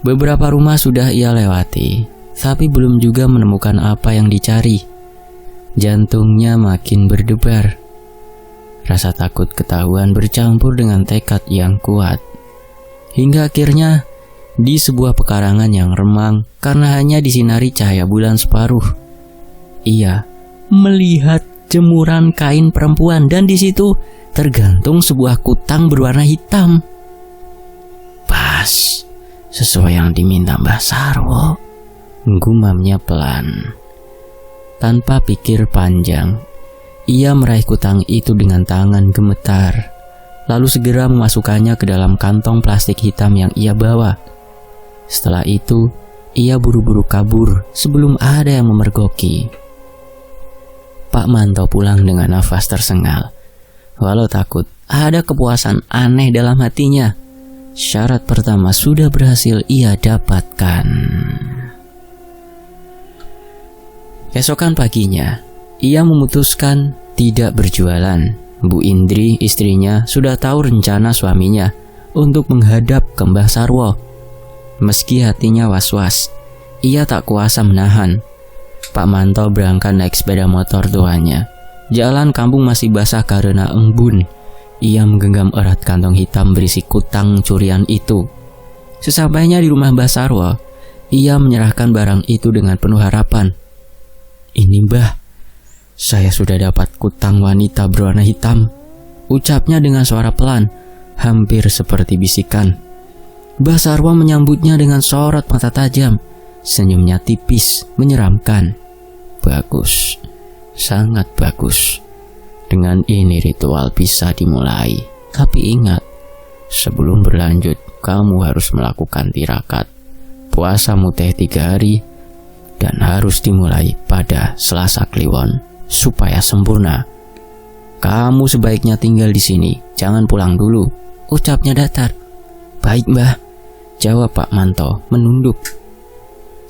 Beberapa rumah sudah ia lewati, tapi belum juga menemukan apa yang dicari. Jantungnya makin berdebar. Rasa takut ketahuan bercampur dengan tekad yang kuat. Hingga akhirnya di sebuah pekarangan yang remang karena hanya disinari cahaya bulan separuh, ia melihat jemuran kain perempuan dan di situ tergantung sebuah kutang berwarna hitam. Pas, sesuai yang diminta Mbah Sarwo, gumamnya pelan. Tanpa pikir panjang, ia meraih kutang itu dengan tangan gemetar, lalu segera memasukkannya ke dalam kantong plastik hitam yang ia bawa. Setelah itu, ia buru-buru kabur sebelum ada yang memergoki. Pak Manto pulang dengan nafas tersengal. Walau takut, ada kepuasan aneh dalam hatinya. Syarat pertama sudah berhasil ia dapatkan. Keesokan paginya, ia memutuskan tidak berjualan. Bu Indri, istrinya, sudah tahu rencana suaminya untuk menghadap ke Mbah Sarwo. Meski hatinya was-was, ia tak kuasa menahan. Pak Manto berangkat naik sepeda motor tuanya. Jalan kampung masih basah karena embun. Ia menggenggam erat kantong hitam berisi kutang curian itu. Sesampainya di rumah Mbah Sarwo, ia menyerahkan barang itu dengan penuh harapan. "Ini Mbah, saya sudah dapat kutang wanita berwarna hitam," ucapnya dengan suara pelan, hampir seperti bisikan. Mbah Sarwo menyambutnya dengan sorot mata tajam. Senyumnya tipis, menyeramkan. "Bagus, sangat bagus. Dengan ini ritual bisa dimulai. Tapi ingat, sebelum berlanjut, kamu harus melakukan tirakat. Puasamu teh 3 hari, dan harus dimulai pada Selasa Kliwon supaya sempurna. Kamu sebaiknya tinggal di sini, jangan pulang dulu," ucapnya datar. "Baik Mbah," jawab Pak Manto menunduk.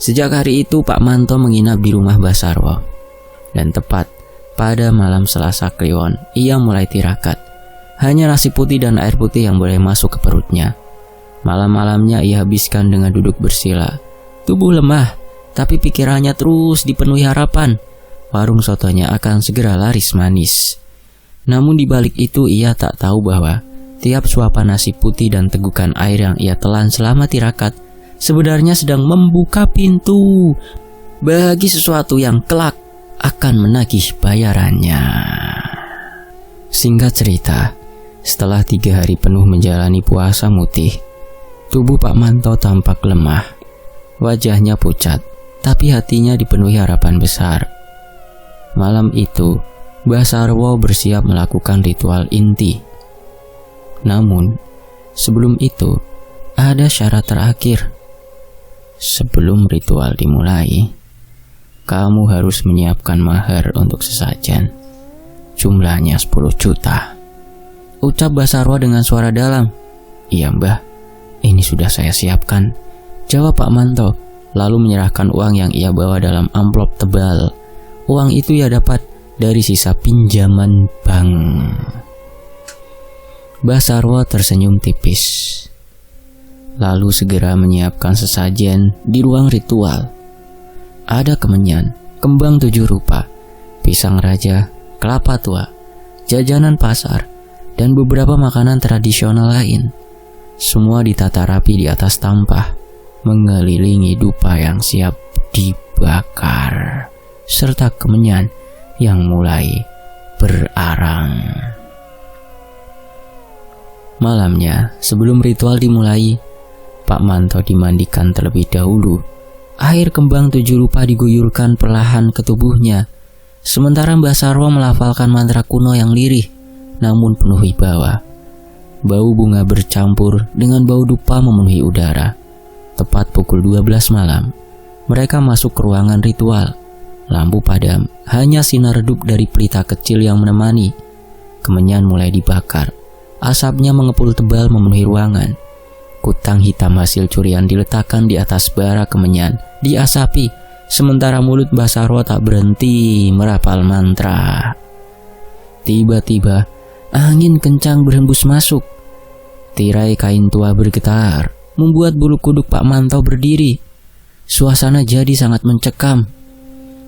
Sejak hari itu Pak Manto menginap di rumah Mbah Sarwo. Dan tepat pada malam Selasa Kliwon, ia mulai tirakat. Hanya nasi putih dan air putih yang boleh masuk ke perutnya. Malam-malamnya ia habiskan dengan duduk bersila. Tubuh lemah, tapi pikirannya terus dipenuhi harapan. Warung sotonya akan segera laris manis. Namun di balik itu ia tak tahu bahwa tiap suapan nasi putih dan tegukan air yang ia telan selama tirakat sebenarnya sedang membuka pintu bagi sesuatu yang kelak akan menagih bayarannya. Singkat cerita, setelah 3 hari penuh menjalani puasa mutih, tubuh Pak Manto tampak lemah. Wajahnya pucat, tapi hatinya dipenuhi harapan besar. Malam itu, Mbah Sarwo bersiap melakukan ritual inti. Namun, sebelum itu, ada syarat terakhir. Sebelum ritual dimulai, kamu harus menyiapkan mahar untuk sesajen. Jumlahnya 10 juta. Ucap Mbah Sarwo dengan suara dalam. "Iya Mbah, ini sudah saya siapkan," jawab Pak Manto, lalu menyerahkan uang yang ia bawa dalam amplop tebal. Uang itu ia dapat dari sisa pinjaman bank. Mbah Sarwo tersenyum tipis, lalu segera menyiapkan sesajen di ruang ritual. Ada kemenyan, kembang 7 rupa, pisang raja, kelapa tua, jajanan pasar, dan beberapa makanan tradisional lain. Semua ditata rapi di atas tampah, mengelilingi dupa yang siap dibakar, serta kemenyan yang mulai berarang. Malamnya, sebelum ritual dimulai, Pak Manto dimandikan terlebih dahulu. Air kembang 7 rupa diguyurkan perlahan ke tubuhnya, sementara Mbah Sarwo melafalkan mantra kuno yang lirih, namun penuh wibawa. Bau bunga bercampur dengan bau dupa memenuhi udara. Tepat pukul 12 malam, mereka masuk ke ruangan ritual. Lampu padam, hanya sinar redup dari pelita kecil yang menemani. Kemenyan mulai dibakar. Asapnya mengepul tebal memenuhi ruangan. Kutang hitam hasil curian diletakkan di atas bara kemenyan, diasapi, sementara mulut Mbah Sarwo tak berhenti merapal mantra. Tiba-tiba, angin kencang berhembus masuk. Tirai kain tua bergetar, membuat bulu kuduk Pak Manto berdiri. Suasana jadi sangat mencekam.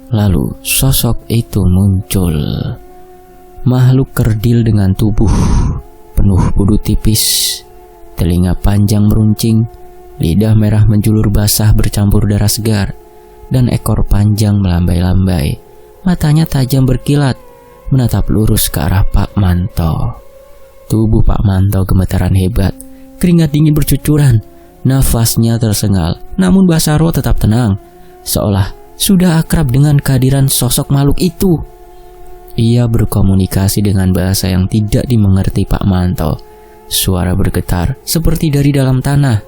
Lalu sosok itu muncul. Makhluk kerdil dengan tubuh penuh bulu tipis, telinga panjang meruncing, lidah merah menjulur basah bercampur darah segar, dan ekor panjang melambai-lambai. Matanya tajam berkilat, menatap lurus ke arah Pak Manto. Tubuh Pak Manto gemetaran hebat, keringat dingin bercucuran, nafasnya tersengal. Namun Basarwo tetap tenang, seolah sudah akrab dengan kehadiran sosok makhluk itu. Ia berkomunikasi dengan bahasa yang tidak dimengerti Pak Manto. Suara bergetar seperti dari dalam tanah.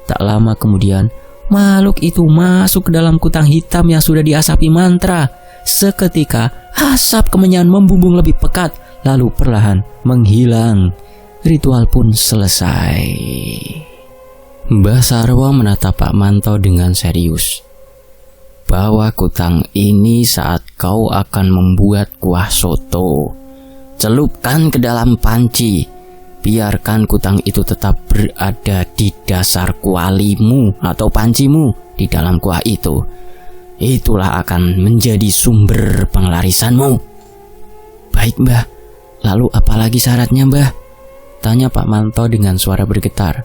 Tak lama kemudian, makhluk itu masuk ke dalam kutang hitam yang sudah diasapi mantra. Seketika, asap kemenyan membumbung lebih pekat, lalu perlahan menghilang. Ritual pun selesai. Basarwo menatap Pak Manto dengan serius. Bawa kutang ini saat kau akan membuat kuah soto. Celupkan ke dalam panci. Biarkan kutang itu tetap berada di dasar kualimu atau pancimu di dalam kuah itu. Itulah akan menjadi sumber penglarisanmu. Baik, Mbah. Lalu apalagi syaratnya, Mbah? Tanya Pak Manto dengan suara bergetar.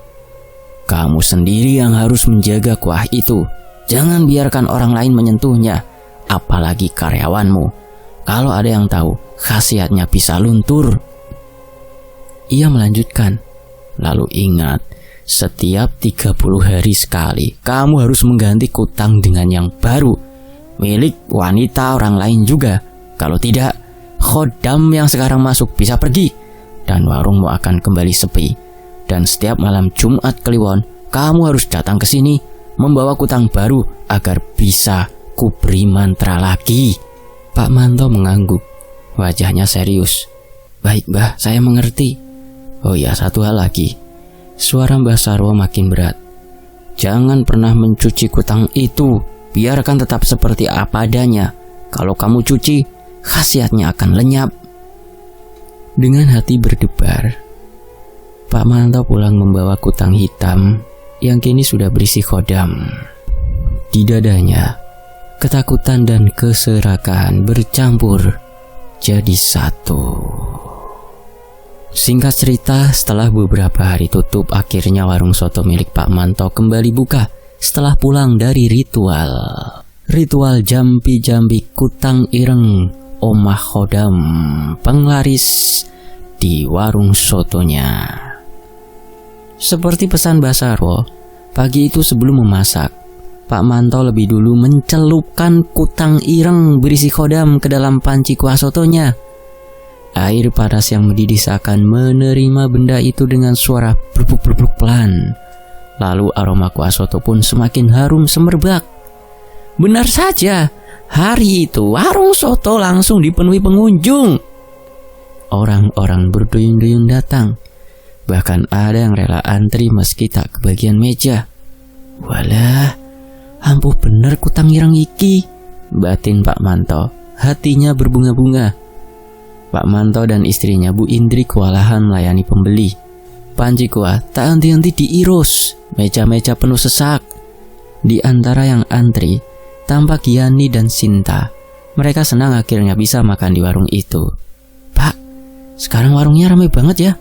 Kamu sendiri yang harus menjaga kuah itu. Jangan biarkan orang lain menyentuhnya, apalagi karyawanmu. Kalau ada yang tahu, khasiatnya bisa luntur. Ia melanjutkan, lalu ingat, setiap 30 hari sekali, kamu harus mengganti kutang dengan yang baru, milik wanita orang lain juga. Kalau tidak, khodam yang sekarang masuk bisa pergi, dan warungmu akan kembali sepi. Dan setiap malam Jumat Kliwon, kamu harus datang ke sini, membawa kutang baru agar bisa kuberi mantra lagi. Pak Manto mengangguk, wajahnya serius. Baik, Mbah, saya mengerti. Oh ya, satu hal lagi. Suara Mbah Sarwo makin berat. Jangan pernah mencuci kutang itu. Biarkan tetap seperti apa adanya. Kalau kamu cuci, khasiatnya akan lenyap. Dengan hati berdebar, Pak Manto pulang membawa kutang hitam yang kini sudah berisi khodam. Di dadanya, ketakutan dan keserakahan bercampur jadi satu. Singkat cerita, setelah beberapa hari tutup, akhirnya warung soto milik Pak Manto kembali buka setelah pulang dari ritual. Ritual jampi-jampi kutang ireng omah khodam penglaris di warung sotonya. Seperti pesan Basarwo, pagi itu sebelum memasak, Pak Manto lebih dulu mencelupkan kutang ireng berisi khodam ke dalam panci kuah sotonya. Air panas yang mendidih seakan menerima benda itu dengan suara blubuk-blubuk pelan. Lalu aroma kuah soto pun semakin harum semerbak. Benar saja, hari itu warung soto langsung dipenuhi pengunjung. Orang-orang berduyun-duyun datang. Bahkan ada yang rela antri meski tak kebagian meja. Walah, ampuh bener kutang ireng iki, batin Pak Manto. Hatinya berbunga-bunga. Pak Manto dan istrinya Bu Indri kewalahan melayani pembeli. Panci kuah tak henti-henti diirus, meja-meja penuh sesak. Di antara yang antri, tampak Yani dan Sinta. Mereka senang akhirnya bisa makan di warung itu. Pak, sekarang warungnya ramai banget ya?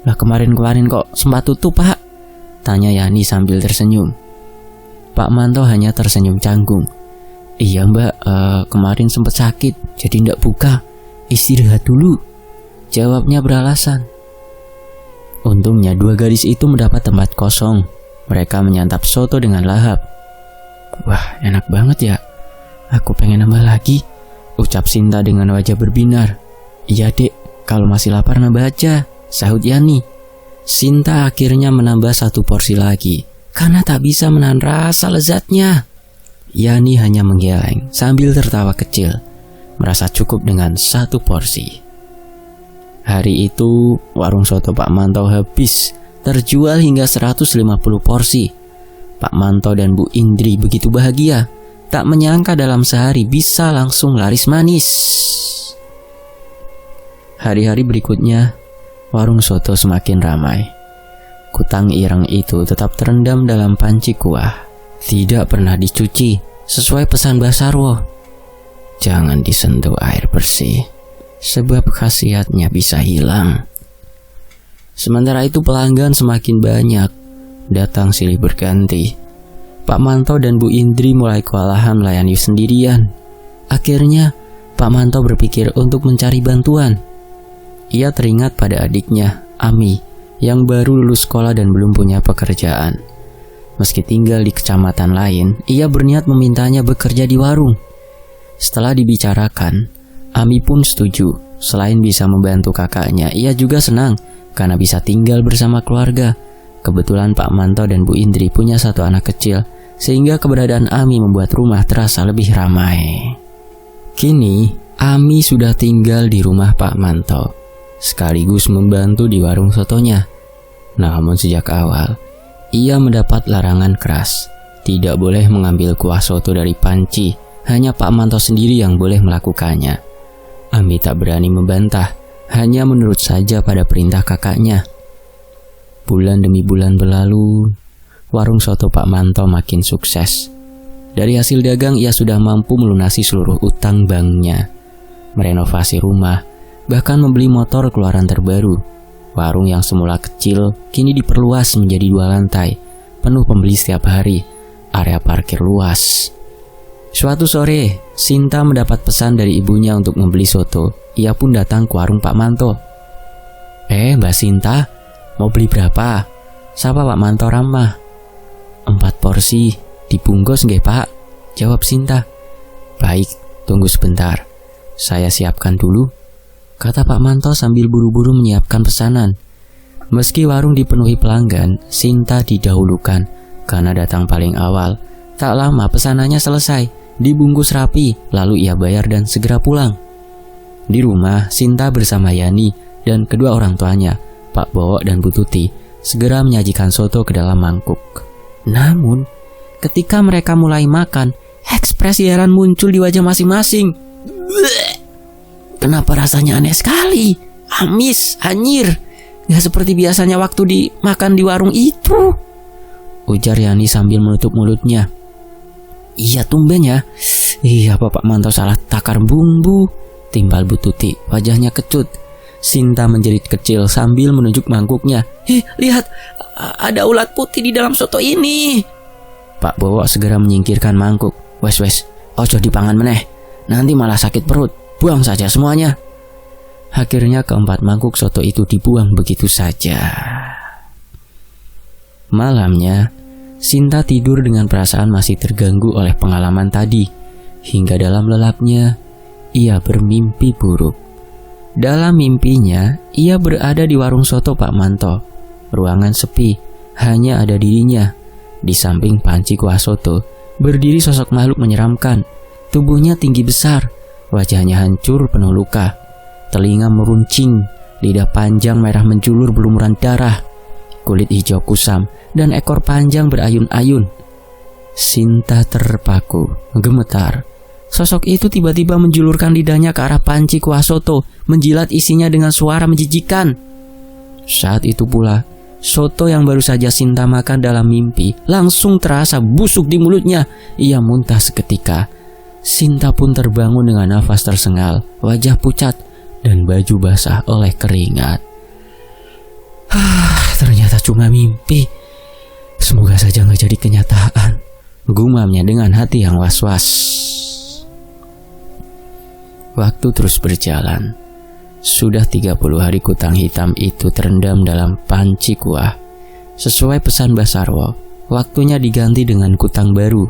Lah kemarin-kemarin kok sempat tutup, Pak? Tanya Yani sambil tersenyum. Pak Manto hanya tersenyum canggung. Iya, Mbak, kemarin sempat sakit, jadi ndak buka. Istirahat dulu, jawabnya beralasan. Untungnya dua gadis itu mendapat tempat kosong. Mereka menyantap soto dengan lahap. Wah, enak banget ya. Aku pengen nambah lagi, ucap Sinta dengan wajah berbinar. Iya, Dek, kalau masih lapar nambah aja, sahut Yani. Sinta akhirnya menambah satu porsi lagi karena tak bisa menahan rasa lezatnya. Yani hanya menggeleng sambil tertawa kecil, merasa cukup dengan satu porsi. Hari itu warung soto Pak Manto habis, terjual hingga 150 porsi. Pak Manto dan Bu Indri begitu bahagia, tak menyangka dalam sehari bisa langsung laris manis. Hari-hari berikutnya, warung soto semakin ramai. Kutang ireng itu tetap terendam dalam panci kuah, tidak pernah dicuci sesuai pesan Mbah Sarwo. Jangan disentuh air bersih, sebab khasiatnya bisa hilang. Sementara itu pelanggan semakin banyak, datang silih berganti. Pak Manto dan Bu Indri mulai kewalahan melayani sendirian. Akhirnya Pak Manto berpikir untuk mencari bantuan. Ia teringat pada adiknya, Ami, yang baru lulus sekolah dan belum punya pekerjaan. Meski tinggal di kecamatan lain, ia berniat memintanya bekerja di warung. Setelah dibicarakan, Ami pun setuju. Selain bisa membantu kakaknya, ia juga senang karena bisa tinggal bersama keluarga. Kebetulan Pak Manto dan Bu Indri punya satu anak kecil, sehingga keberadaan Ami membuat rumah terasa lebih ramai. Kini, Ami sudah tinggal di rumah Pak Manto, sekaligus membantu di warung sotonya. Namun sejak awal, ia mendapat larangan keras. Tidak boleh mengambil kuah soto dari panci, hanya Pak Manto sendiri yang boleh melakukannya. Ami tak berani membantah, hanya menurut saja pada perintah kakaknya. Bulan demi bulan berlalu, warung soto Pak Manto makin sukses. Dari hasil dagang ia sudah mampu melunasi seluruh utang banknya, merenovasi rumah, bahkan membeli motor keluaran terbaru. Warung yang semula kecil kini diperluas menjadi 2 lantai, penuh pembeli setiap hari, area parkir luas. Suatu sore, Sinta mendapat pesan dari ibunya untuk membeli soto. Ia pun datang ke warung Pak Manto. Mbak Sinta, mau beli berapa? Sapa Pak Manto ramah. 4 porsi, dibungkus nggih Pak? Jawab Sinta. Baik, tunggu sebentar, saya siapkan dulu, kata Pak Manto sambil buru-buru menyiapkan pesanan. Meski warung dipenuhi pelanggan, Sinta didahulukan karena datang paling awal. Tak lama pesanannya selesai, dibungkus rapi, lalu ia bayar dan segera pulang. Di rumah, Sinta bersama Yani dan kedua orang tuanya, Pak Bowo dan Bu Tuti, segera menyajikan soto ke dalam mangkuk. Namun, ketika mereka mulai makan, ekspresi heran muncul di wajah masing-masing. Kenapa rasanya aneh sekali? Amis, anyir, gak seperti biasanya waktu dimakan di warung itu, ujar Yani sambil menutup mulutnya. Iya tumben ya. Iya Pak Manto salah takar bumbu, timbal Bu Tuti, wajahnya kecut. Sinta menjerit kecil sambil menunjuk mangkuknya. Lihat, ada ulat putih di dalam soto ini. Pak Bowo segera menyingkirkan mangkuk. Wes, ojo dipangan meneh, nanti malah sakit perut, buang saja semuanya. Akhirnya keempat mangkuk soto itu dibuang begitu saja. Malamnya, Sinta tidur dengan perasaan masih terganggu oleh pengalaman tadi. Hingga dalam lelapnya, ia bermimpi buruk. Dalam mimpinya, ia berada di warung soto Pak Manto. Ruangan sepi, hanya ada dirinya. Di samping panci kuah soto, berdiri sosok makhluk menyeramkan. Tubuhnya tinggi besar, wajahnya hancur penuh luka. Telinga meruncing, lidah panjang merah menjulur berlumuran darah, kulit hijau kusam, dan ekor panjang berayun-ayun. Sinta terpaku, gemetar. Sosok itu tiba-tiba menjulurkan lidahnya ke arah panci kuah soto, menjilat isinya dengan suara menjijikan. Saat itu pula, soto yang baru saja Sinta makan dalam mimpi langsung terasa busuk di mulutnya. Ia muntah seketika. Sinta pun terbangun dengan nafas tersengal, wajah pucat, dan baju basah oleh keringat. Ternyata cuma mimpi. Semoga saja gak jadi kenyataan, gumamnya dengan hati yang was-was. Waktu terus berjalan. Sudah 30 hari kutang hitam itu terendam dalam panci kuah. Sesuai pesan Mbah Sarwo, waktunya diganti dengan kutang baru.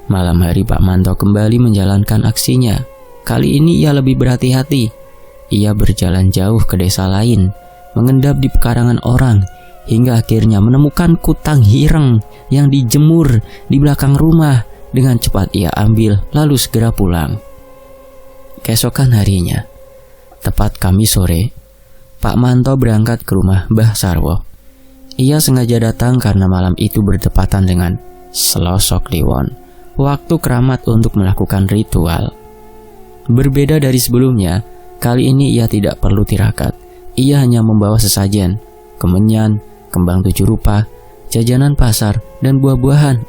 Malam hari Pak Manto kembali menjalankan aksinya. Kali ini ia lebih berhati-hati. Ia berjalan jauh ke desa lain, mengendap di pekarangan orang, hingga akhirnya menemukan kutang hireng yang dijemur di belakang rumah. Dengan cepat ia ambil, lalu segera pulang. Keesokan harinya, tepat Kamis sore, Pak Manto berangkat ke rumah Mbah Sarwo. Ia sengaja datang karena malam itu bertepatan dengan Selasa Kliwon, waktu keramat untuk melakukan ritual. Berbeda dari sebelumnya, kali ini ia tidak perlu tirakat. Ia hanya membawa sesajen, kemenyan, kembang 7 rupa, jajanan pasar, dan buah-buahan.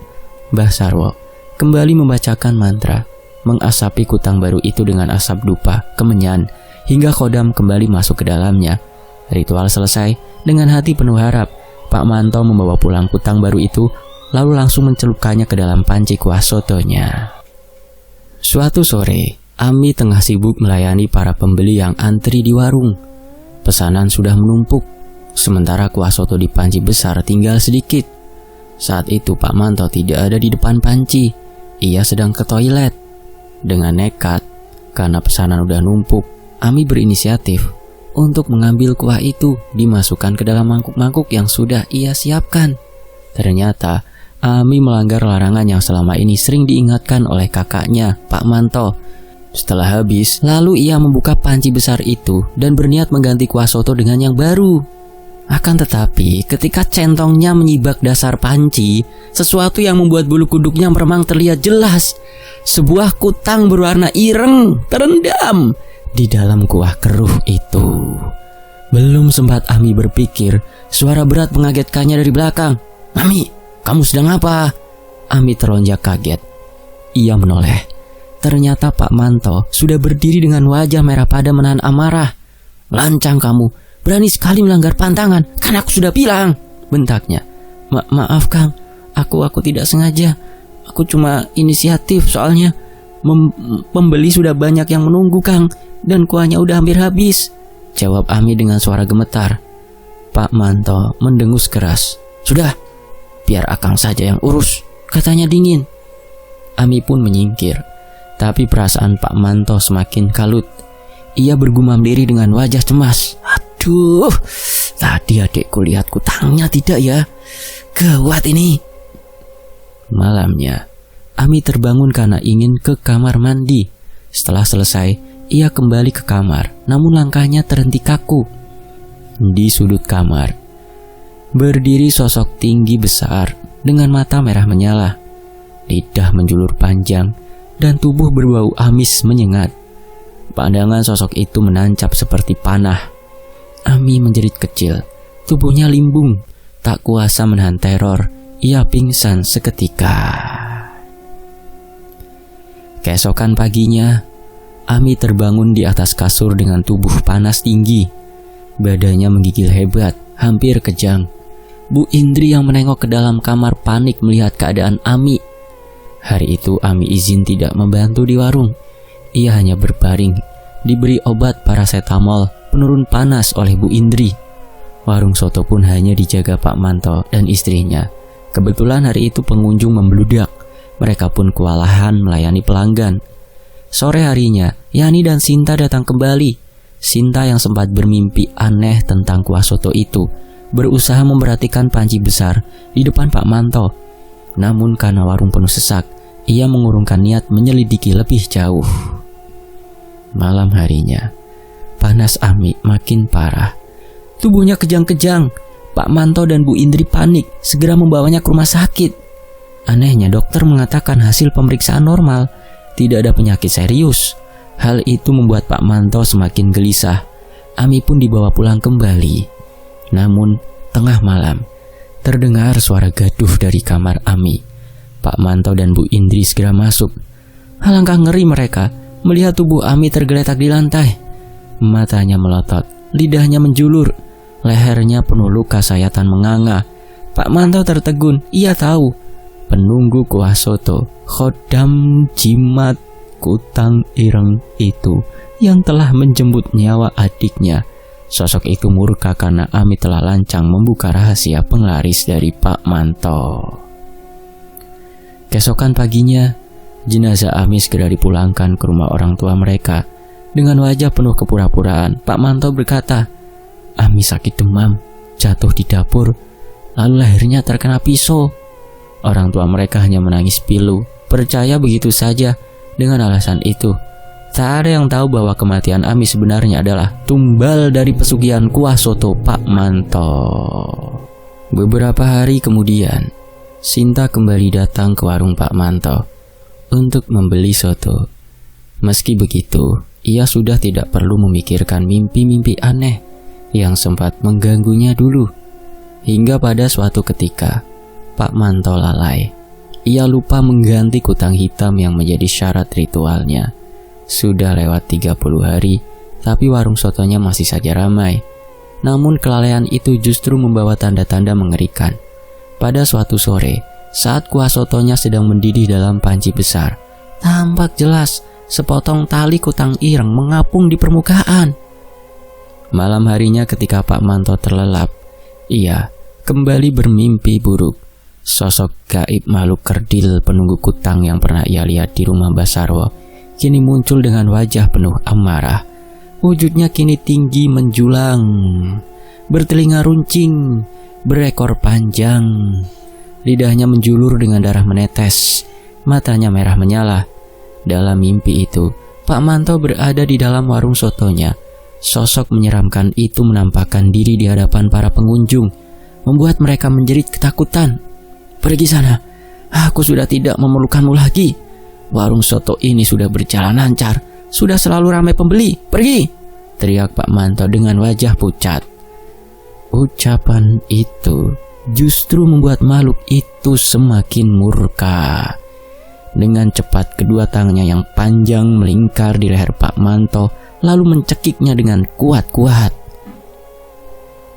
Mbah Sarwo kembali membacakan mantra, mengasapi kutang baru itu dengan asap dupa, kemenyan, hingga Kodam kembali masuk ke dalamnya. Ritual selesai, dengan hati penuh harap, Pak Manto membawa pulang kutang baru itu, lalu langsung mencelupkannya ke dalam panci kuah sotonya. Suatu sore, Ami tengah sibuk melayani para pembeli yang antri di warung. Pesanan sudah menumpuk, sementara kuah soto di panci besar tinggal sedikit. Saat itu Pak Manto tidak ada di depan panci, ia sedang ke toilet. Dengan nekat, karena pesanan udah numpuk, Ami berinisiatif untuk mengambil kuah itu dimasukkan ke dalam mangkuk-mangkuk yang sudah ia siapkan. Ternyata Ami melanggar larangan yang selama ini sering diingatkan oleh kakaknya, Pak Manto. Setelah habis, lalu ia membuka panci besar itu dan berniat mengganti kuah soto dengan yang baru. Akan tetapi, ketika centongnya menyibak dasar panci, sesuatu yang membuat bulu kuduknya meremang terlihat jelas. Sebuah kutang berwarna ireng terendam di dalam kuah keruh itu. Belum sempat Ami berpikir, suara berat mengagetkannya dari belakang. "Ami, kamu sedang apa?" Ami teronjak kaget. Ia menoleh. Ternyata Pak Manto sudah berdiri dengan wajah merah padam menahan amarah. "Lancang kamu, berani sekali melanggar pantangan, kan aku sudah bilang," bentaknya. Maaf Kang, aku tidak sengaja. Aku cuma inisiatif, soalnya pembeli sudah banyak yang menunggu Kang, dan kuahnya udah hampir habis, jawab Ami dengan suara gemetar. Pak Manto mendengus keras. "Sudah, biar Akang saja yang urus," katanya dingin. Ami pun menyingkir, tapi perasaan Pak Manto semakin kalut. Ia bergumam diri dengan wajah cemas. "Aduh, tadi adikku lihat kutangnya tidak ya? Gawat ini." Malamnya, Ami terbangun karena ingin ke kamar mandi. Setelah selesai, ia kembali ke kamar, namun langkahnya terhenti kaku. Di sudut kamar, berdiri sosok tinggi besar dengan mata merah menyala, lidah menjulur panjang, dan tubuh berbau amis menyengat. Pandangan sosok itu menancap seperti panah. Ami menjerit kecil, tubuhnya limbung, tak kuasa menahan teror. Ia pingsan seketika. Keesokan paginya, Ami terbangun di atas kasur dengan tubuh panas tinggi. Badannya menggigil hebat, hampir kejang. Bu Indri yang menengok ke dalam kamar panik melihat keadaan Ami. Hari itu Ami izin tidak membantu di warung. Ia hanya berbaring, diberi obat parasetamol penurun panas oleh Bu Indri. Warung soto pun hanya dijaga Pak Manto dan istrinya. Kebetulan hari itu pengunjung membludak. Mereka pun kewalahan melayani pelanggan. Sore harinya, Yani dan Sinta datang kembali. Sinta yang sempat bermimpi aneh tentang kuah soto itu berusaha memperhatikan panci besar di depan Pak Manto. Namun karena warung penuh sesak, ia mengurungkan niat menyelidiki lebih jauh. Malam harinya, panas Ami makin parah. Tubuhnya kejang-kejang. Pak Manto dan Bu Indri panik, segera membawanya ke rumah sakit. Anehnya dokter mengatakan hasil pemeriksaan normal, tidak ada penyakit serius. Hal itu membuat Pak Manto semakin gelisah. Ami pun dibawa pulang kembali. Namun, tengah malam, terdengar suara gaduh dari kamar Ami. Pak Manto dan Bu Indri segera masuk. Alangkah ngeri mereka melihat tubuh Ami tergeletak di lantai. Matanya melotot, lidahnya menjulur, lehernya penuh luka sayatan menganga. Pak Manto tertegun, ia tahu penunggu kuah soto, Kodam Jimat Kutang Ireng itu yang telah menjemput nyawa adiknya. Sosok itu murka karena Ami telah lancang membuka rahasia penglaris dari Pak Manto. Keesokan paginya, jenazah Ami segera dipulangkan ke rumah orang tua mereka. Dengan wajah penuh kepura-puraan, Pak Manto berkata, "Ami sakit demam, jatuh di dapur, lalu lehernya terkena pisau." Orang tua mereka hanya menangis pilu, percaya begitu saja. Dengan alasan itu, tak ada yang tahu bahwa kematian Ami sebenarnya adalah tumbal dari pesugihan kuah soto Pak Manto. Beberapa hari kemudian, Sinta kembali datang ke warung Pak Manto untuk membeli soto. Meski begitu, ia sudah tidak perlu memikirkan mimpi-mimpi aneh yang sempat mengganggunya dulu. Hingga pada suatu ketika, Pak Manto lalai. Ia lupa mengganti kutang hitam yang menjadi syarat ritualnya. Sudah lewat 30 hari, tapi warung sotonya masih saja ramai. Namun kelalaian itu justru membawa tanda-tanda mengerikan. Pada suatu sore, saat kuah sotonya sedang mendidih dalam panci besar, tampak jelas sepotong tali kutang ireng mengapung di permukaan. Malam harinya ketika Pak Manto terlelap, ia kembali bermimpi buruk. Sosok gaib makhluk kerdil penunggu kutang yang pernah ia lihat di rumah Mbah Sarwo kini muncul dengan wajah penuh amarah. Wujudnya kini tinggi menjulang, bertelinga runcing, berekor panjang. Lidahnya menjulur dengan darah menetes, matanya merah menyala. Dalam mimpi itu, Pak Manto berada di dalam warung sotonya. Sosok menyeramkan itu menampakkan diri di hadapan para pengunjung, membuat mereka menjerit ketakutan. "Pergi sana, aku sudah tidak memerlukanmu lagi. Warung soto ini sudah berjalan lancar, sudah selalu ramai pembeli. Pergi!" teriak Pak Manto dengan wajah pucat. Ucapan itu justru membuat makhluk itu semakin murka. Dengan cepat kedua tangannya yang panjang melingkar di leher Pak Manto, lalu mencekiknya dengan kuat-kuat.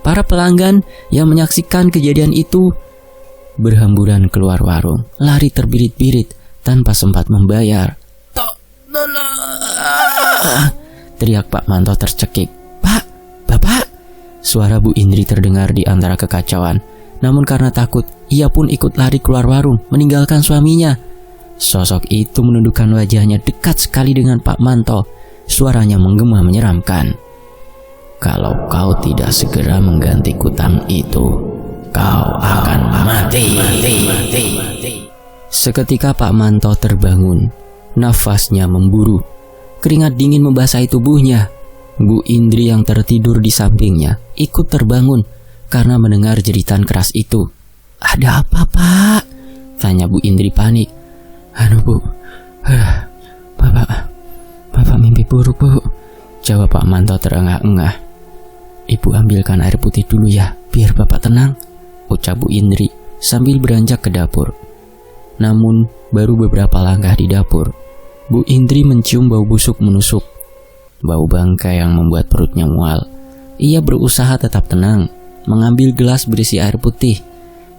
Para pelanggan yang menyaksikan kejadian itu berhamburan keluar warung, lari terbirit-birit tanpa sempat membayar. "Tolong!" teriak Pak Manto tercekik. "Pak, Bapak!" Suara Bu Indri terdengar di antara kekacauan. Namun karena takut, ia pun ikut lari keluar warung, meninggalkan suaminya. Sosok itu menundukkan wajahnya dekat sekali dengan Pak Manto. Suaranya menggema menyeramkan. "Kalau kau tidak segera mengganti kutang itu, kau akan mati." Seketika Pak Manto terbangun. Nafasnya memburu. Keringat dingin membasahi tubuhnya. Bu Indri yang tertidur di sampingnya ikut terbangun karena mendengar jeritan keras itu. "Ada apa, Pak?" tanya Bu Indri panik. Bu, Bapak mimpi buruk, Bu," jawab Pak Manto terengah-engah. "Ibu ambilkan air putih dulu ya, biar Bapak tenang," ucap Bu Indri sambil beranjak ke dapur. Namun baru beberapa langkah di dapur, Bu Indri mencium bau busuk menusuk. Bau bangkai yang membuat perutnya mual. Ia berusaha tetap tenang, mengambil gelas berisi air putih.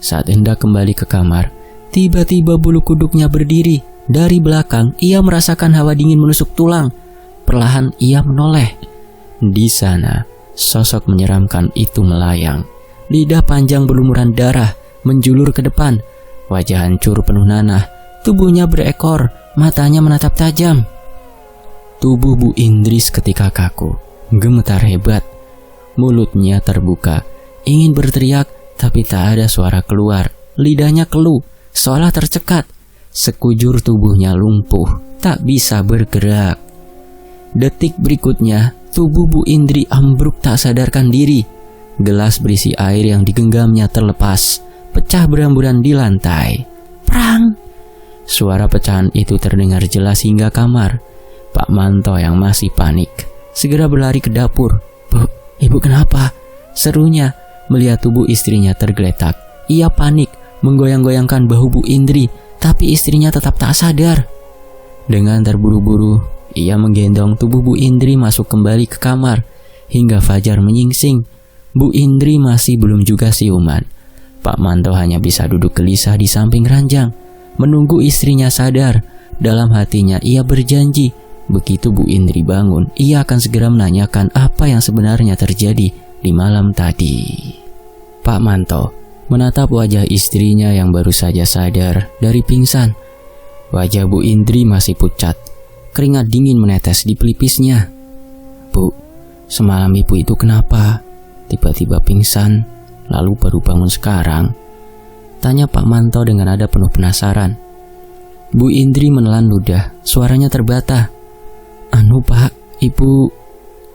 Saat hendak kembali ke kamar, tiba-tiba bulu kuduknya berdiri. Dari belakang, ia merasakan hawa dingin menusuk tulang. Perlahan ia menoleh. Di sana, sosok menyeramkan itu melayang. Lidah panjang berlumuran darah, menjulur ke depan. Wajah hancur penuh nanah, tubuhnya berekor, matanya menatap tajam. Tubuh Bu Indri seketika kaku, gemetar hebat. Mulutnya terbuka, ingin berteriak, tapi tak ada suara keluar. Lidahnya keluh, seolah tercekat. Sekujur tubuhnya lumpuh, tak bisa bergerak. Detik berikutnya, tubuh Bu Indri ambruk tak sadarkan diri. Gelas berisi air yang digenggamnya terlepas, pecah beramburan di lantai. Prang! Suara pecahan itu terdengar jelas hingga kamar. Pak Manto yang masih panik segera berlari ke dapur. "Bu, Ibu kenapa?" serunya melihat tubuh istrinya tergeletak. Ia panik, menggoyang-goyangkan bahu Bu Indri, tapi istrinya tetap tak sadar. Dengan terburu-buru, ia menggendong tubuh Bu Indri masuk kembali ke kamar. Hingga fajar menyingsing, Bu Indri masih belum juga siuman. Pak Manto hanya bisa duduk gelisah di samping ranjang, menunggu istrinya sadar. Dalam hatinya ia berjanji, begitu Bu Indri bangun, ia akan segera menanyakan apa yang sebenarnya terjadi di malam tadi. Pak Manto menatap wajah istrinya yang baru saja sadar dari pingsan. Wajah Bu Indri masih pucat, keringat dingin menetes di pelipisnya. "Bu, semalam Ibu itu kenapa? Tiba-tiba pingsan, lalu baru bangun sekarang?" tanya Pak Manto dengan nada penuh penasaran. Bu Indri menelan ludah, suaranya terbata. Pak, Ibu..."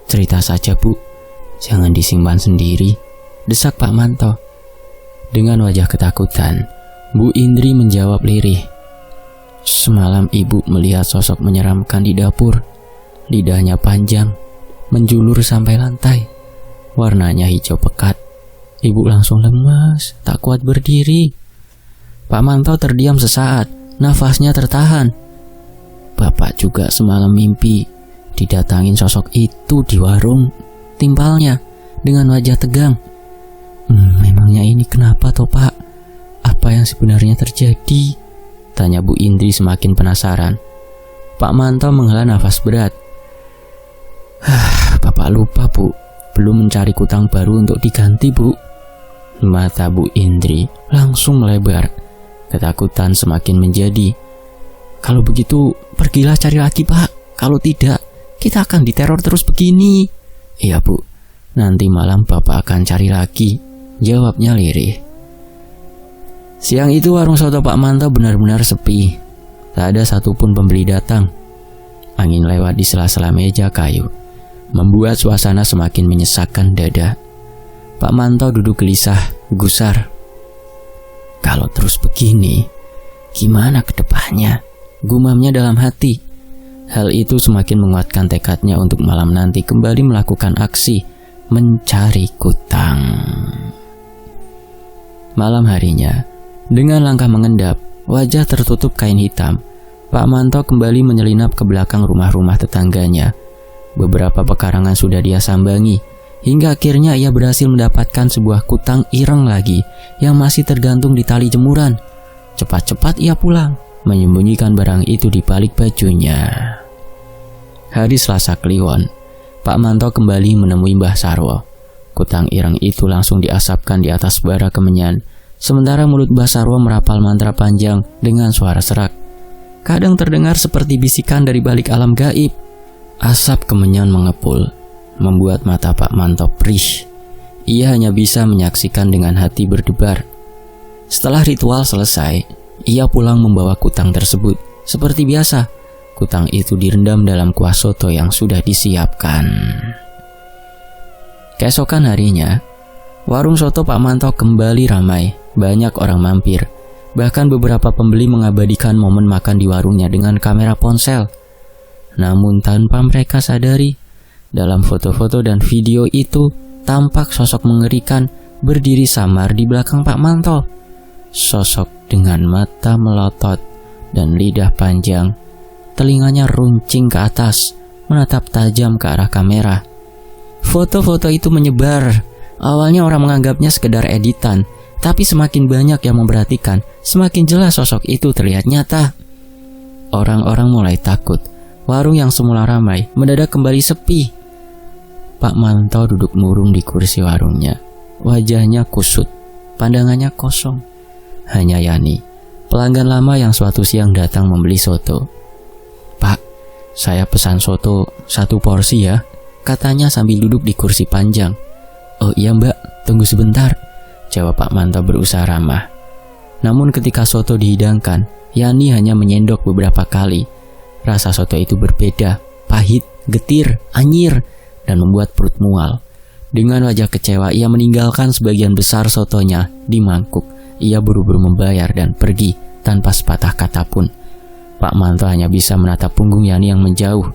"Cerita saja, Bu, jangan disimpan sendiri," desak Pak Manto. Dengan wajah ketakutan, Bu Indri menjawab lirih. "Semalam Ibu melihat sosok menyeramkan di dapur. Lidahnya panjang, menjulur sampai lantai. Warnanya hijau pekat. Ibu langsung lemas, tak kuat berdiri. Pak Manto terdiam sesaat, nafasnya tertahan. Bapak juga semalam mimpi didatangin sosok itu di warung, timpalnya dengan wajah tegang. Memangnya ini kenapa toh Pak? Apa yang sebenarnya terjadi? Tanya Bu Indri semakin penasaran. Pak Manto menghela nafas berat. Bapak lupa Bu, belum mencari kutang baru untuk diganti Bu. Mata Bu Indri langsung melebar. Ketakutan semakin menjadi. Kalau begitu pergilah cari lagi Pak. Kalau tidak, kita akan diteror terus begini. Iya Bu, nanti malam Bapak akan cari lagi, jawabnya lirih. Siang itu warung soto Pak Manto benar-benar sepi. Tak ada satupun pembeli datang. Angin lewat di sela-sela meja kayu, membuat suasana semakin menyesakkan dada. Pak Manto duduk gelisah, gusar. Kalau terus begini, gimana ke depannya? Gumamnya dalam hati. Hal itu semakin menguatkan tekadnya untuk malam nanti kembali melakukan aksi mencari kutang. Malam harinya, dengan langkah mengendap, wajah tertutup kain hitam, Pak Manto kembali menyelinap ke belakang rumah-rumah tetangganya. Beberapa pekarangan sudah dia sambangi, hingga akhirnya ia berhasil mendapatkan sebuah kutang ireng lagi yang masih tergantung di tali jemuran. Cepat-cepat ia pulang, menyembunyikan barang itu di balik bajunya. Hari Selasa Kliwon, Pak Manto kembali menemui Mbah Sarwo. Kutang ireng itu langsung diasapkan di atas bara kemenyan, sementara mulut Mbah Sarwo merapal mantra panjang dengan suara serak. Kadang terdengar seperti bisikan dari balik alam gaib. Asap kemenyan mengepul, membuat mata Pak Manto perih. Ia hanya bisa menyaksikan dengan hati berdebar. Setelah ritual selesai, ia pulang membawa kutang tersebut. Seperti biasa, kutang itu direndam dalam kuah soto yang sudah disiapkan. Keesokan harinya, warung soto Pak Manto kembali ramai. Banyak orang mampir. Bahkan beberapa pembeli mengabadikan momen makan di warungnya dengan kamera ponsel. Namun tanpa mereka sadari, dalam foto-foto dan video itu tampak sosok mengerikan berdiri samar di belakang Pak Manto. Sosok dengan mata melotot dan lidah panjang, telinganya runcing ke atas, menatap tajam ke arah kamera. Foto-foto itu menyebar. Awalnya orang menganggapnya sekedar editan, tapi semakin banyak yang memperhatikan, semakin jelas sosok itu terlihat nyata. Orang-orang mulai takut. Warung yang semula ramai mendadak kembali sepi. Pak Manto duduk murung di kursi warungnya. Wajahnya kusut, pandangannya kosong. Hanya Yani, pelanggan lama yang suatu siang datang membeli soto. Pak, saya pesan soto 1 porsi ya, katanya sambil duduk di kursi panjang. Oh iya Mbak, tunggu sebentar, jawab Pak Manto berusaha ramah. Namun ketika soto dihidangkan, Yani hanya menyendok beberapa kali. Rasa soto itu berbeda, pahit, getir, anyir, dan membuat perut mual. Dengan wajah kecewa, ia meninggalkan sebagian besar sotonya di mangkuk. Ia buru-buru membayar dan pergi tanpa sepatah kata pun. Pak Manto hanya bisa menatap punggung Yani yang menjauh.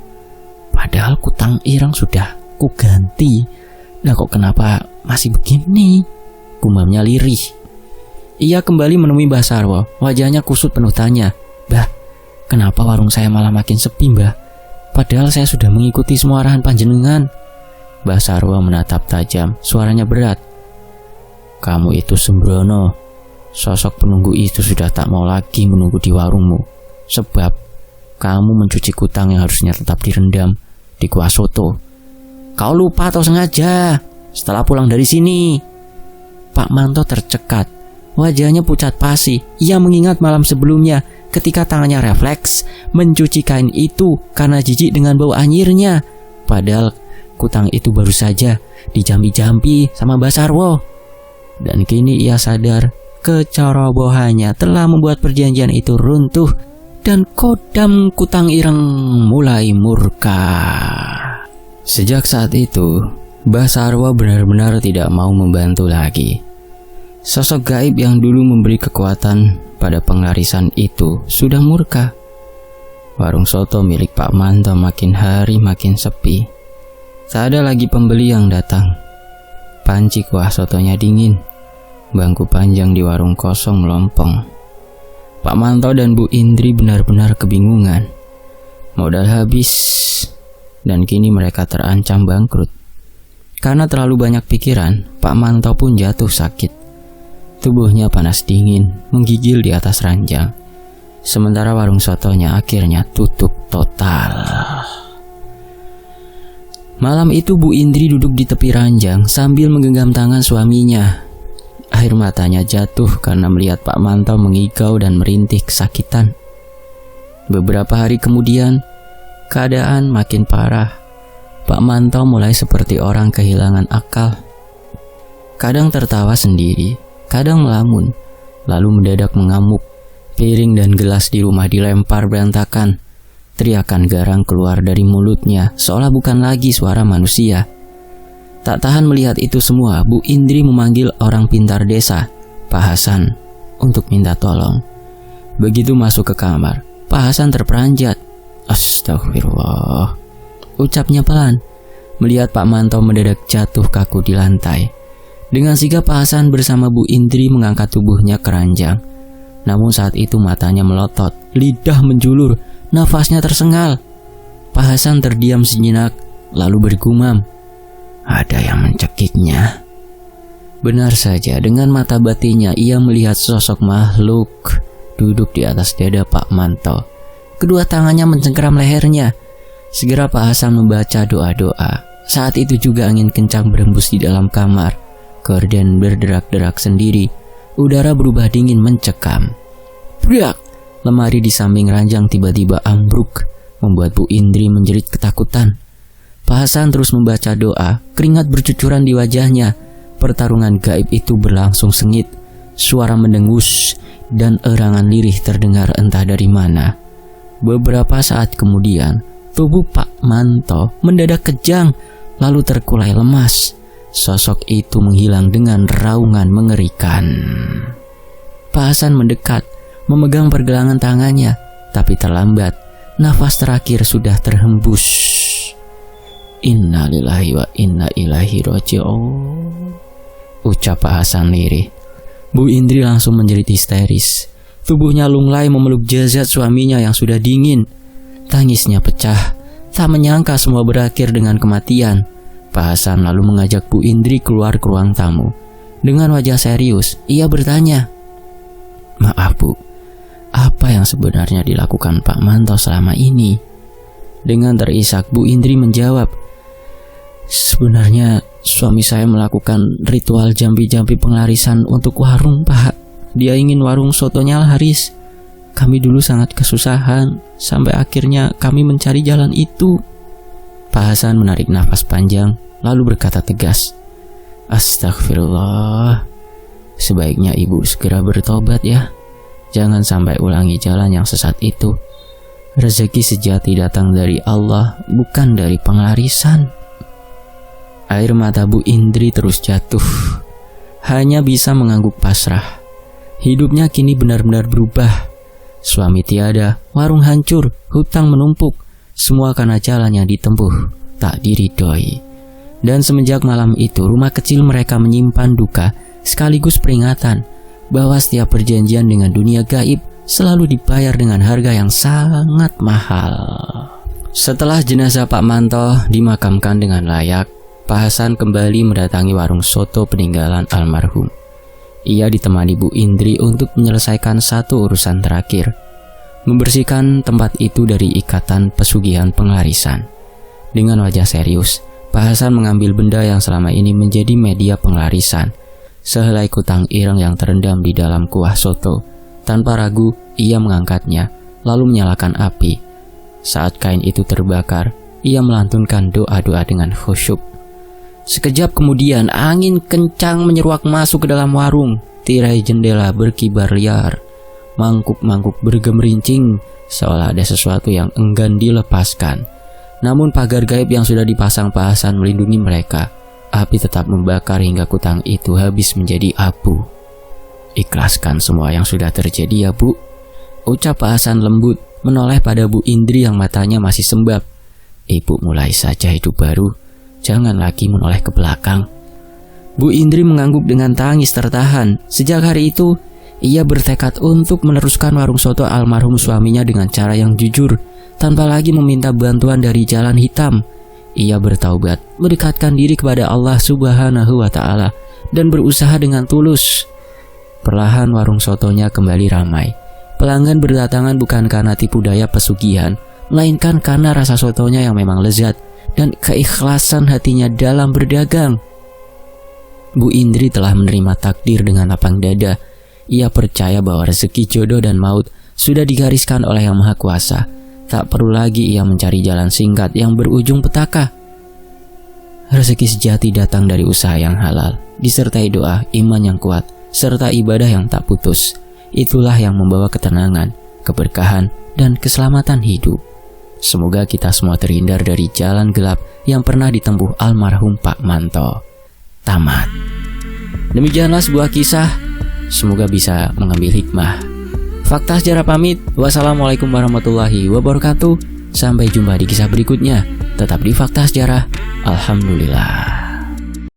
Padahal kutang ireng sudah kuganti. Nah kok kenapa masih begini? Gumamnya lirih. Ia kembali menemui Mbah Sarwo. Wajahnya kusut penuh tanya. Mbah, kenapa warung saya malah makin sepi Mbah? Padahal saya sudah mengikuti semua arahan panjenengan. Mbah Sarwo menatap tajam, suaranya berat. Kamu itu sembrono. Sosok penunggu itu sudah tak mau lagi menunggu di warungmu. Sebab kamu mencuci kutang yang harusnya tetap direndam di kuah soto. Kau lupa atau sengaja? Setelah pulang dari sini. Pak Manto tercekat. Wajahnya pucat pasi. Ia mengingat malam sebelumnya ketika tangannya refleks mencuci kain itu karena jijik dengan bau anyirnya. Padahal kutang itu baru saja dijampi-jampi sama Mbah Sarwo. Dan kini ia sadar kecerobohannya telah membuat perjanjian itu runtuh dan kodam kutang ireng mulai murka. Sejak saat itu, Mbah Sarwo benar-benar tidak mau membantu lagi. Sosok gaib yang dulu memberi kekuatan pada penglarisan itu sudah murka. Warung soto milik Pak Manto makin hari makin sepi. Tak ada lagi pembeli yang datang. panci kuah sotonya dingin. Bangku panjang di warung kosong melompong. Pak Manto dan Bu Indri benar-benar kebingungan. Modal habis, dan kini mereka terancam bangkrut. Karena terlalu banyak pikiran, Pak Manto pun jatuh sakit. Tubuhnya panas dingin, menggigil di atas ranjang. Sementara warung sotonya akhirnya tutup total. Malam itu Bu Indri duduk di tepi ranjang sambil menggenggam tangan suaminya. Air matanya jatuh karena melihat Pak Manto mengigau dan merintih kesakitan. Beberapa hari kemudian, keadaan makin parah. Pak Manto mulai seperti orang kehilangan akal. Kadang tertawa sendiri, kadang melamun, lalu mendadak mengamuk. Piring dan gelas di rumah dilempar berantakan. Teriakan garang keluar dari mulutnya, seolah bukan lagi suara manusia. Tak tahan melihat itu semua, Bu Indri memanggil orang pintar desa, Pak Hasan, untuk minta tolong. Begitu masuk ke kamar, Pak Hasan terperanjat. Astagfirullah, ucapnya pelan, melihat Pak Manto mendadak jatuh kaku di lantai. Dengan sigap Pak Hasan bersama Bu Indri mengangkat tubuhnya ke ranjang. Namun saat itu matanya melotot, lidah menjulur, nafasnya tersengal. Pak Hasan terdiam sejenak, lalu bergumam, "Ada yang mencekiknya." Benar saja, dengan mata batinnya ia melihat sosok makhluk duduk di atas dada Pak Manto. Kedua tangannya mencengkeram lehernya. Segera Pak Hasan membaca doa-doa. Saat itu juga angin kencang berembus di dalam kamar. Gorden berderak-derak sendiri. Udara berubah dingin mencekam. Brak! Lemari di samping ranjang tiba-tiba ambruk, membuat Bu Indri menjerit ketakutan. Pak Hasan terus membaca doa, keringat bercucuran di wajahnya. Pertarungan gaib itu berlangsung sengit. Suara mendengus dan erangan lirih terdengar entah dari mana. Beberapa saat kemudian, tubuh Pak Manto mendadak kejang, lalu terkulai lemas. Sosok itu menghilang dengan raungan mengerikan. Pak Hasan mendekat, memegang pergelangan tangannya, tapi terlambat. Nafas terakhir sudah terhembus. Innalillahi wa inna ilaihi raji'un, ucap Pak Hasan lirih. Bu Indri langsung menjerit histeris. Tubuhnya lunglai memeluk jasad suaminya yang sudah dingin. Tangisnya pecah. Tak menyangka semua berakhir dengan kematian. Pak Hasan lalu mengajak Bu Indri keluar ke ruang tamu. Dengan wajah serius, ia bertanya, "Maaf Bu, apa yang sebenarnya dilakukan Pak Manto selama ini?" Dengan terisak Bu Indri menjawab, "Sebenarnya suami saya melakukan ritual jampi-jampi penglarisan untuk warung Pak. Dia ingin warung sotonya laris. Kami dulu sangat kesusahan, sampai akhirnya kami mencari jalan itu." Pak Hasan menarik nafas panjang, lalu berkata tegas, "Astagfirullah, sebaiknya ibu segera bertobat ya. Jangan sampai ulangi jalan yang sesat itu. Rezeki sejati datang dari Allah, bukan dari penglarisan." Air mata Bu Indri terus jatuh. Hanya bisa mengangguk pasrah. Hidupnya kini benar-benar berubah. Suami tiada, warung hancur, hutang menumpuk. Semua karena jalan yang ditempuh tak diridhoi. Dan semenjak malam itu, rumah kecil mereka menyimpan duka sekaligus peringatan bahwa setiap perjanjian dengan dunia gaib selalu dibayar dengan harga yang sangat mahal. Setelah jenazah Pak Manto dimakamkan dengan layak, Pak Hasan kembali mendatangi warung soto peninggalan almarhum. Ia ditemani Bu Indri untuk menyelesaikan satu urusan terakhir, membersihkan tempat itu dari ikatan pesugihan penglarisan. Dengan wajah serius, Pak Hasan mengambil benda yang selama ini menjadi media penglarisan, sehelai kutang ireng yang terendam di dalam kuah soto. Tanpa ragu, ia mengangkatnya, lalu menyalakan api. Saat kain itu terbakar, ia melantunkan doa-doa dengan khusyuk. Sekejap kemudian, angin kencang menyeruak masuk ke dalam warung. Tirai jendela berkibar liar. Mangkuk-mangkuk bergemerincing, seolah ada sesuatu yang enggan dilepaskan. Namun pagar gaib yang sudah dipasang Pak Hasan melindungi mereka. Api tetap membakar hingga kutang itu habis menjadi abu. "Ikhlaskan semua yang sudah terjadi ya Bu," ucap Pak Hasan lembut, menoleh pada Bu Indri yang matanya masih sembab. "Ibu mulai saja hidup baru, jangan lagi menoleh ke belakang." Bu Indri mengangguk dengan tangis tertahan. Sejak hari itu, ia bertekad untuk meneruskan warung soto almarhum suaminya dengan cara yang jujur, tanpa lagi meminta bantuan dari jalan hitam. Ia bertaubat, mendekatkan diri kepada Allah Subhanahu wa Ta'ala, dan berusaha dengan tulus. Perlahan warung sotonya kembali ramai. Pelanggan berdatangan bukan karena tipu daya pesugihan, melainkan karena rasa sotonya yang memang lezat dan keikhlasan hatinya dalam berdagang. Bu Indri telah menerima takdir dengan lapang dada. Ia percaya bahwa rezeki, jodoh, dan maut sudah digariskan oleh Yang Maha Kuasa. Tak perlu lagi ia mencari jalan singkat yang berujung petaka. Rezeki sejati datang dari usaha yang halal, disertai doa, iman yang kuat, serta ibadah yang tak putus. Itulah yang membawa ketenangan, keberkahan, dan keselamatan hidup. Semoga kita semua terhindar dari jalan gelap yang pernah ditempuh almarhum Pak Manto. Tamat. Demikianlah sebuah kisah, semoga bisa mengambil hikmah. Fakta Sejarah pamit. Wassalamualaikum warahmatullahi wabarakatuh. Sampai jumpa di kisah berikutnya. Tetap di Fakta Sejarah. Alhamdulillah.